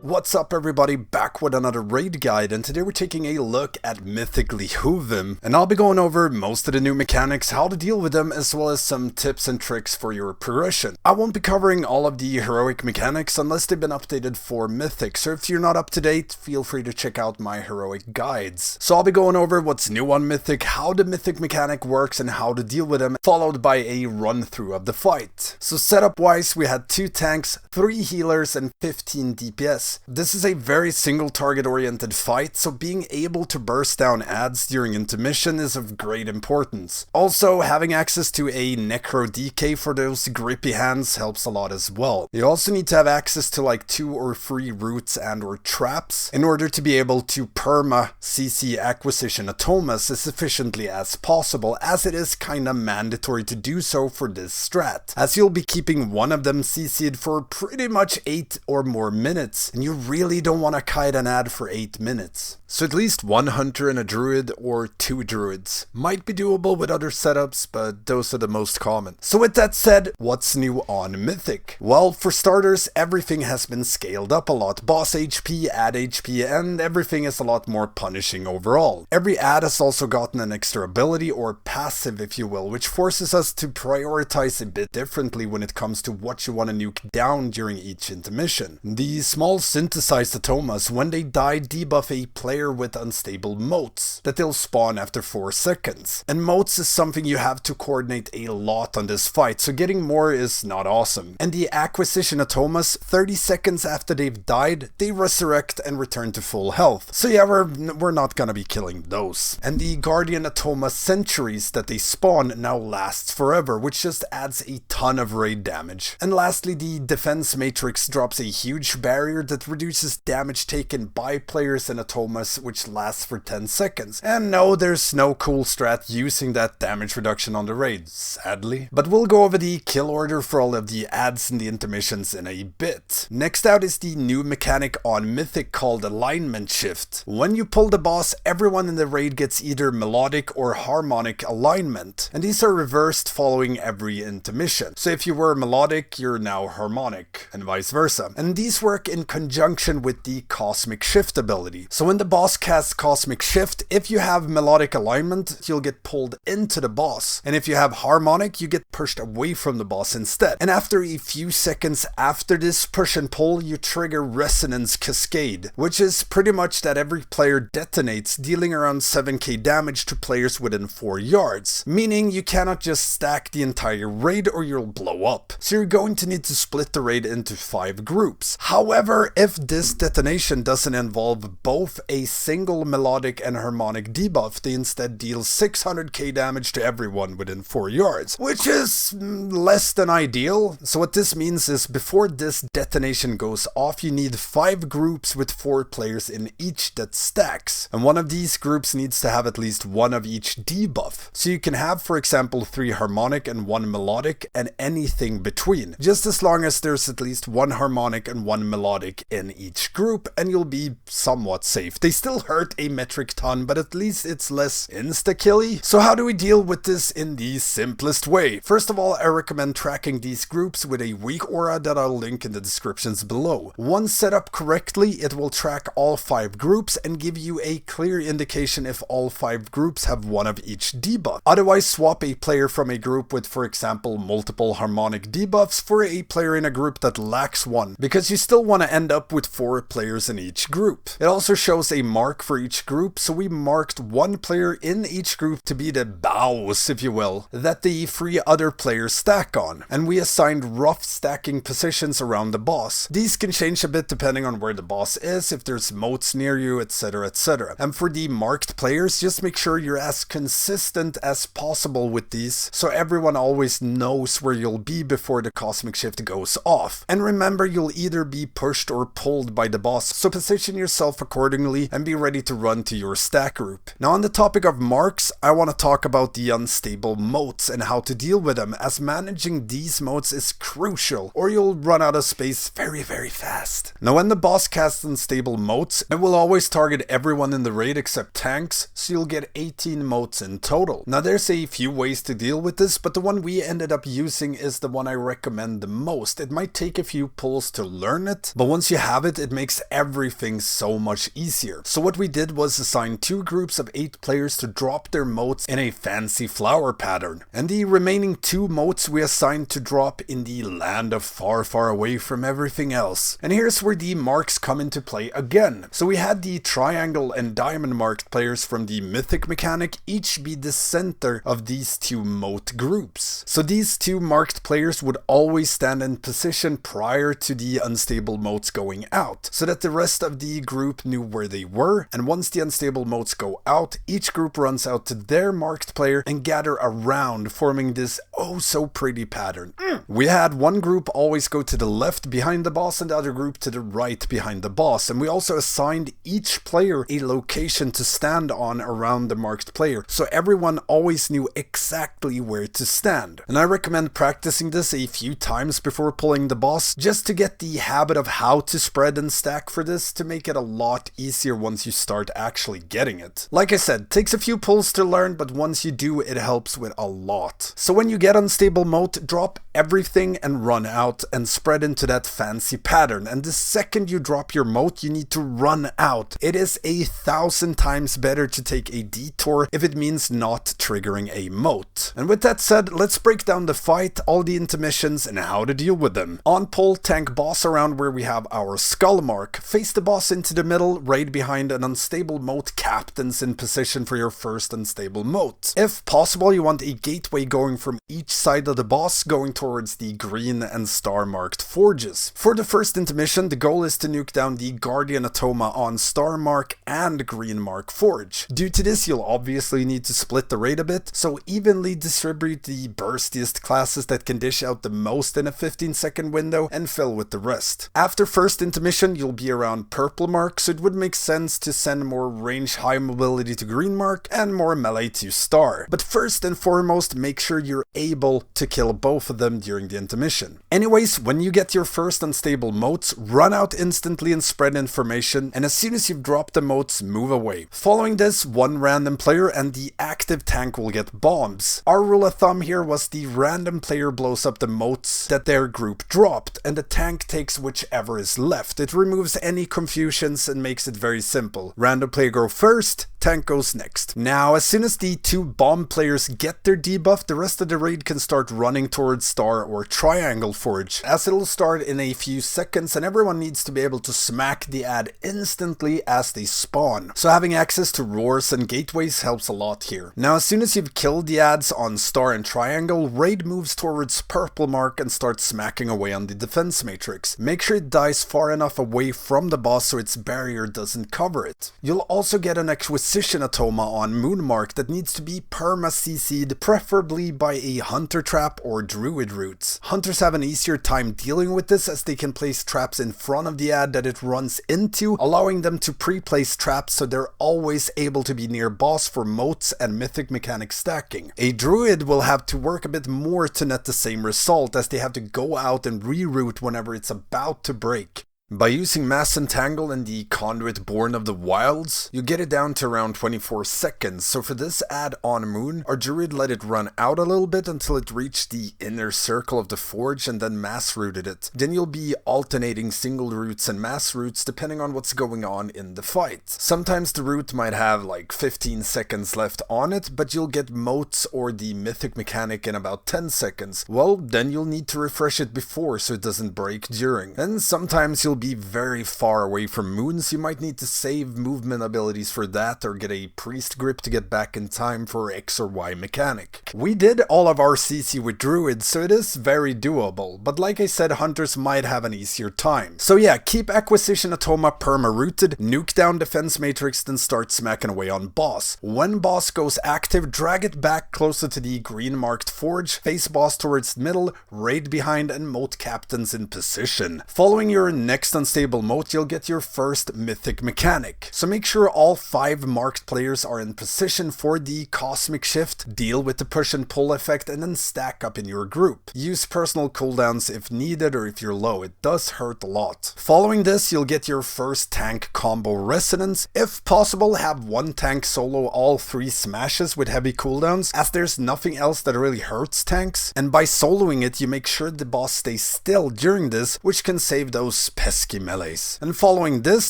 What's up everybody, back with another raid guide, and today we're taking a look at Mythic Lihuvim, and I'll be going over most of the new mechanics, how to deal with them, as well as some tips and tricks for your progression. I won't be covering all of the heroic mechanics unless they've been updated for Mythic, so if you're not up to date, feel free to check out my heroic guides. So I'll be going over what's new on Mythic, how the Mythic mechanic works and how to deal with them, followed by a run through of the fight. So setup wise, we had 2 tanks, 3 healers and 15 DPS. This is a very single target oriented fight, so being able to burst down adds during intermission is of great importance. Also, having access to a necro DK for those grippy hands helps a lot as well. You also need to have access to like 2 or 3 roots and or traps in order to be able to perma CC acquisition automas as efficiently as possible, as it is kinda mandatory to do so for this strat, as you'll be keeping one of them CC'd for pretty much 8 or more minutes, and you really don't want to kite an ad for 8 minutes. So at least 1 hunter and a druid or 2 druids. Might be doable with other setups, but those are the most common. So with that said, what's new on Mythic? Well, for starters, everything has been scaled up a lot. Boss HP, ad HP, and everything is a lot more punishing overall. Every ad has also gotten an extra ability, or passive if you will, which forces us to prioritize a bit differently when it comes to what you want to nuke down during each intermission. The small synthesized automas, when they die, debuff a player with unstable motes that they'll spawn after 4 seconds. And motes is something you have to coordinate a lot on this fight, so getting more is not awesome. And the acquisition automas, 30 seconds after they've died, they resurrect and return to full health. So yeah, we're not gonna be killing those. And the guardian automa centuries that they spawn now lasts forever, which just adds a ton of raid damage. And lastly, the defense matrix drops a huge barrier that reduces damage taken by players and automas, which lasts for 10 seconds. And no, there's no cool strat using that damage reduction on the raid, sadly. But we'll go over the kill order for all of the ads and the intermissions in a bit. Next out is the new mechanic on Mythic called alignment shift. When you pull the boss, everyone in the raid gets either melodic or harmonic alignment, and these are reversed following every intermission. So if you were melodic, you're now harmonic, and vice versa. And these work in conjunction with the cosmic shift ability. So when the boss casts cosmic shift, if you have melodic alignment, you'll get pulled into the boss, and if you have harmonic, you get pushed away from the boss instead. And after a few seconds after this push and pull, you trigger resonance cascade, which is pretty much that every player detonates, dealing around 7k damage to players within 4 yards, meaning you cannot just stack the entire raid or you'll blow up. So you're going to need to split the raid into 5 groups. However, if this detonation doesn't involve both a single melodic and harmonic debuff, they instead deal 600k damage to everyone within 4 yards, which is less than ideal. So what this means is before this detonation goes off, you need 5 groups with 4 players in each that stacks, and one of these groups needs to have at least one of each debuff. So you can have, for example, 3 harmonic and 1 melodic and anything between, just as long as there's at least 1 harmonic and 1 melodic in each group, and you'll be somewhat safe. They still hurt a metric ton, but at least it's less insta-killy. So how do we deal with this in the simplest way? First of all, I recommend tracking these groups with a weakAURA that I'll link in the descriptions below. Once set up correctly, it will track all 5 groups and give you a clear indication if all 5 groups have one of each debuff. Otherwise, swap a player from a group with, for example, multiple harmonic debuffs for a player in a group that lacks one, because you still want to end up with 4 players in each group. It also shows a mark for each group, so we marked 1 player in each group to be the bows, if you will, that the 3 other players stack on, and we assigned rough stacking positions around the boss. These can change a bit depending on where the boss is, if there's motes near you, etc, etc. And for the marked players, just make sure you're as consistent as possible with these, so everyone always knows where you'll be before the cosmic shift goes off. And remember, you'll either be pushed or pulled by the boss, so position yourself accordingly and be ready to run to your stack group. Now on the topic of marks, I want to talk about the unstable motes and how to deal with them, as managing these motes is crucial, or you'll run out of space very fast. Now when the boss casts unstable motes, it will always target everyone in the raid except tanks, so you'll get 18 motes in total. Now there's a few ways to deal with this, but the one we ended up using is the one I recommend the most. It might take a few pulls to learn it, but once you have it, it makes everything so much easier. So what we did was assign 2 groups of 8 players to drop their motes in a fancy flower pattern, and the remaining 2 motes we assigned to drop in the land of far, far away from everything else. And here's where the marks come into play again. So we had the triangle and diamond marked players from the Mythic mechanic each be the center of these 2 mote groups. So these 2 marked players would always stand in position prior to the unstable motes going out, so that the rest of the group knew where they were, and once the unstable motes go out, each group runs out to their marked player and gather around, forming this oh so pretty pattern. We had one group always go to the left behind the boss and the other group to the right behind the boss, and we also assigned each player a location to stand on around the marked player, so everyone always knew exactly where to stand. And I recommend practicing this a few times before pulling the boss, just to get the habit of how to spread and stack for this, to make it a lot easier once you start actually getting it. Like I said, takes a few pulls to learn, but once you do, it helps with a lot. So when you get unstable mote, drop everything and run out and spread into that fancy pattern, and the second you drop your mote, you need to run out. It is 1,000 times better to take a detour if it means not triggering a mote. And with that said, let's break down the fight, all the intermissions, and how to deal with them. On pull, tank boss around where we have our skull mark, face the boss into the middle, raid behind an unstable mote captains in position for your first unstable mote. If possible, you want a gateway going from each side of the boss, going towards the green and star marked forges. For the first intermission, the goal is to nuke down the Guardian Atoma on star mark and green mark forge. Due to this, you'll obviously need to split the raid a bit, so evenly distribute the burstiest classes that can dish out the most in a 15-second window and fill with the rest. After first intermission, you'll be around purple mark, so it would make sense to send more range high mobility to green mark and more melee to star. But first and foremost, make sure you're able to kill both of them during the intermission. Anyways, when you get your first unstable motes, run out instantly and spread information, and as soon as you've dropped the motes, move away. Following this, one random player and the active tank will get bombs. Our rule of thumb here was the random player blows up the motes that their group dropped, and the tank takes whichever is left. It removes any confusions and makes it very simple. Random player go first, tank goes next. Now, as soon as the 2 bomb players get their debuff, the rest of the raid can start running towards star or triangle forge, as it'll start in a few seconds, and everyone needs to be able to smack the ad instantly as they spawn. So having access to roars and gateways helps a lot here. Now, as soon as you've killed the ads on star and triangle, raid moves towards purple mark and starts smacking away on the defense matrix. Make sure it dies far enough away from the boss so its barrier doesn't cover it. You'll also get an acquisition Atoma on moon mark that needs to be perma-CC'd, preferably by a hunter trap or druid roots. Hunters have an easier time dealing with this, as they can place traps in front of the ad that it runs into, allowing them to pre-place traps so they're always able to be near boss for motes and mythic mechanic stacking. A druid will have to work a bit more to net the same result, as they have to go out and reroute whenever it's about to break. By using Mass Entangle and the Conduit Born of the Wilds, you get it down to around 24 seconds, so for this ad on Moon, our Druid let it run out a little bit until it reached the inner circle of the forge and then mass rooted it. Then you'll be alternating single roots and mass roots depending on what's going on in the fight. Sometimes the root might have like 15 seconds left on it, but you'll get Motes or the Mythic Mechanic in about 10 seconds. Well, then you'll need to refresh it before so it doesn't break during. And sometimes you'll be very far away from moons, you might need to save movement abilities for that or get a priest grip to get back in time for X or Y mechanic. We did all of our CC with druids, so it is very doable, but like I said, hunters might have an easier time. So yeah, keep acquisition Atoma perma rooted, nuke down defense matrix, then start smacking away on boss. When boss goes active, drag it back closer to the green marked forge, face boss towards middle, raid behind, and mote captains in position. Following your next unstable mote, you'll get your first mythic mechanic. So make sure all 5 marked players are in position for the cosmic shift, deal with the push and pull effect, and then stack up in your group. Use personal cooldowns if needed or if you're low, it does hurt a lot. Following this, you'll get your first tank combo resonance. If possible, have one tank solo all 3 smashes with heavy cooldowns, as there's nothing else that really hurts tanks, and by soloing it, you make sure the boss stays still during this, which can save those pesky pesky melees. And following this,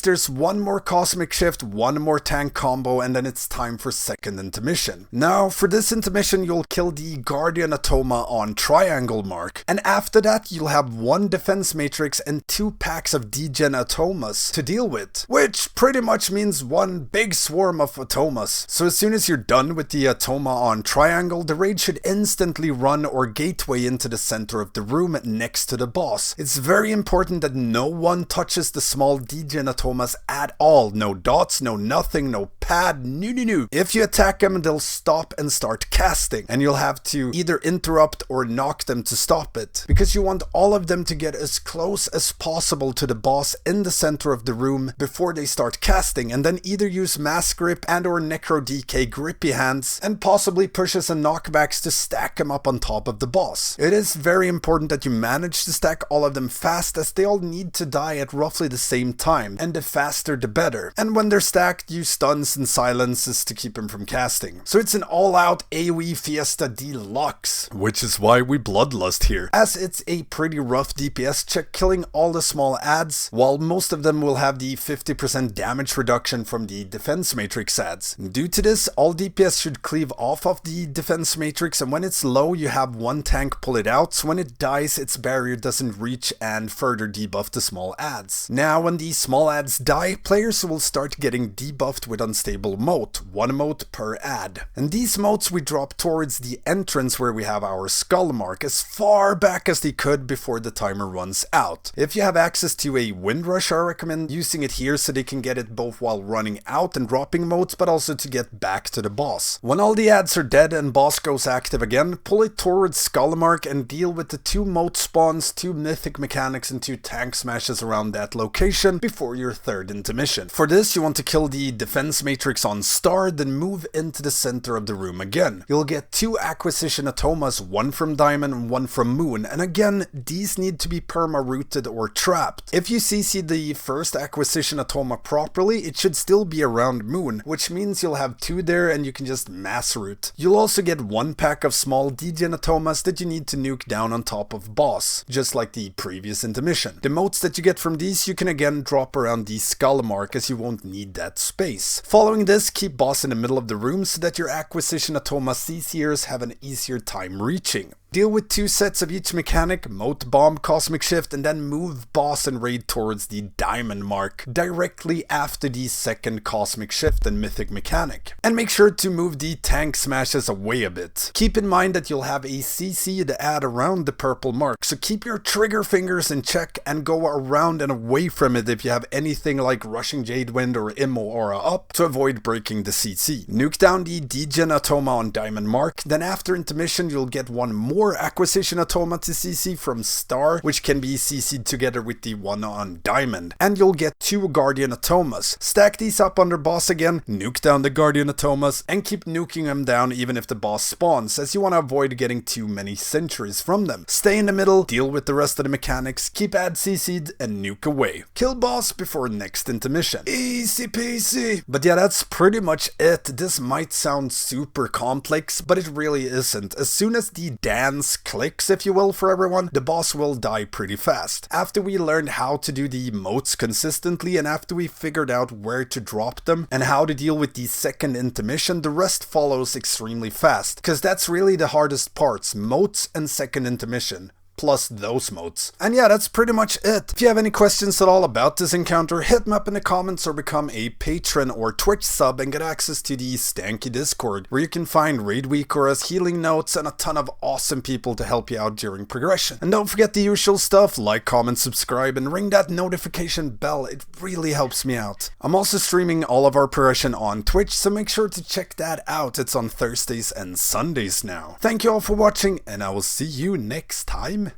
there's one more cosmic shift, one more tank combo, and then it's time for second intermission. Now, for this intermission, you'll kill the Guardian Automa on triangle mark, and after that, you'll have one defense matrix and 2 packs of degen Automas to deal with, which pretty much means one big swarm of Automas. So as soon as you're done with the Automa on triangle, the raid should instantly run or gateway into the center of the room next to the boss. It's very important that no one touches the small degen Automas at all. No dots, no nothing, no pad, no. If you attack them, they'll stop and start casting, and you'll have to either interrupt or knock them to stop it, because you want all of them to get as close as possible to the boss in the center of the room before they start casting, and then either use mass grip and or necro DK grippy hands and possibly pushes and knockbacks to stack them up on top of the boss. It is very important that you manage to stack all of them fast, as they all need to die at roughly the same time, and the faster the better. And when they're stacked, use stuns and silences to keep them from casting. So it's an all-out AoE fiesta deluxe, which is why we bloodlust here, as it's a pretty rough DPS check, killing all the small adds, while most of them will have the 50% damage reduction from the defense matrix adds. Due to this, all DPS should cleave off of the defense matrix, and when it's low, you have one tank pull it out, so when it dies, its barrier doesn't reach and further debuff the small adds. Now, when these small adds die, players will start getting debuffed with unstable mote, 1 mote per ad. And these motes we drop towards the entrance where we have our skull mark, as far back as they could before the timer runs out. If you have access to a Windrush, I recommend using it here so they can get it both while running out and dropping motes, but also to get back to the boss. When all the ads are dead and boss goes active again, pull it towards skull mark and deal with the 2 mote spawns, 2 mythic mechanics, and 2 tank smashes around that location before your third intermission. For this, you want to kill the defense matrix on star, then move into the center of the room again. You'll get 2 acquisition Automas, one from diamond and one from moon, and again, these need to be perma-rooted or trapped. If you CC the first acquisition Automa properly, it should still be around moon, which means you'll have 2 there and you can just mass root. You'll also get 1 pack of small degen Automas that you need to nuke down on top of boss, just like the previous intermission. The motes that you get from these you can again drop around the skull mark, as you won't need that space. Following this, keep boss in the middle of the room so that your acquisition Automa CCers have an easier time reaching. Deal with 2 sets of each mechanic, mote bomb, cosmic shift, and then move boss and raid towards the diamond mark directly after the second cosmic shift and mythic mechanic. And make sure to move the tank smashes away a bit. Keep in mind that you'll have a CC to add around the purple mark, so keep your trigger fingers in check and go around and away from it if you have anything like rushing Jade Wind or Immo Aura up to avoid breaking the CC. Nuke down the degen Automa on diamond mark, then after intermission you'll get 1 more acquisition Automa to CC from star, which can be CC'd together with the one on diamond, and you'll get 2 guardian Automas. Stack these up under boss again, nuke down the guardian Automas, and keep nuking them down even if the boss spawns, as you want to avoid getting too many centuries from them. Stay in the middle, deal with the rest of the mechanics, keep ad CC'd, and nuke away. Kill boss before next intermission. Easy peasy. But yeah, that's pretty much it. This might sound super complex, but it really isn't. As soon as the dance clicks, if you will, for everyone, the boss will die pretty fast. After we learned how to do the motes consistently, and after we figured out where to drop them and how to deal with the second intermission, the rest follows extremely fast, because that's really the hardest parts, motes and second intermission. plus those modes. And yeah, that's pretty much it. If you have any questions at all about this encounter, hit me up in the comments or become a patron or Twitch sub and get access to the Stankie Discord, where you can find raid weakauras, healing notes, and a ton of awesome people to help you out during progression. And don't forget the usual stuff, like, comment, subscribe, and ring that notification bell. It really helps me out. I'm also streaming all of our progression on Twitch, so make sure to check that out. It's on Thursdays and Sundays now. Thank you all for watching, and I will see you next time.